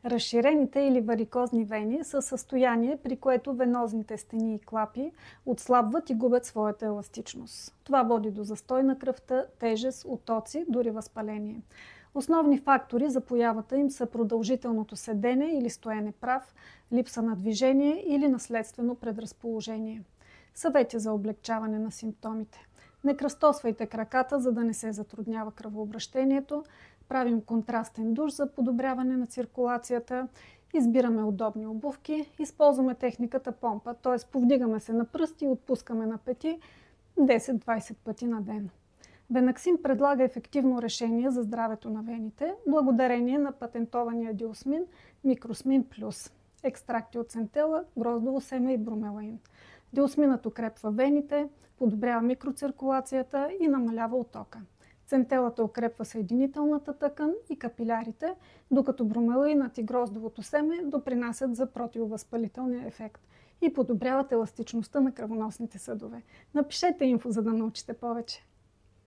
Разширените или варикозни вени са състояние, при което венозните стени и клапи отслабват и губят своята еластичност. Това води до застой на кръвта, тежест, отоци, дори възпаление. Основни фактори за появата им са продължителното седене или стоене прав, липса на движение или наследствено предразположение. Съвети за облегчаване на симптомите. Не кръстосвайте краката, за да не се затруднява кръвообращението. Правим контрастен душ за подобряване на циркулацията. Избираме удобни обувки. Използваме техниката помпа, т.е. повдигаме се на пръсти и отпускаме на пети 10-20 пъти на ден. Венаксин предлага ефективно решение за здравето на вените, благодарение на патентования диосмин Микросмин Плюс, екстракти от центела, гроздово семе и бромелаин. Диосминът укрепва вените, подобрява микроциркулацията и намалява оттока. Центелата укрепва съединителната тъкан и капилярите, докато бромелаинът и гроздовото семе допринасят за противовъзпалителния ефект и подобряват еластичността на кръвоносните съдове. Напишете инфо, за да научите повече.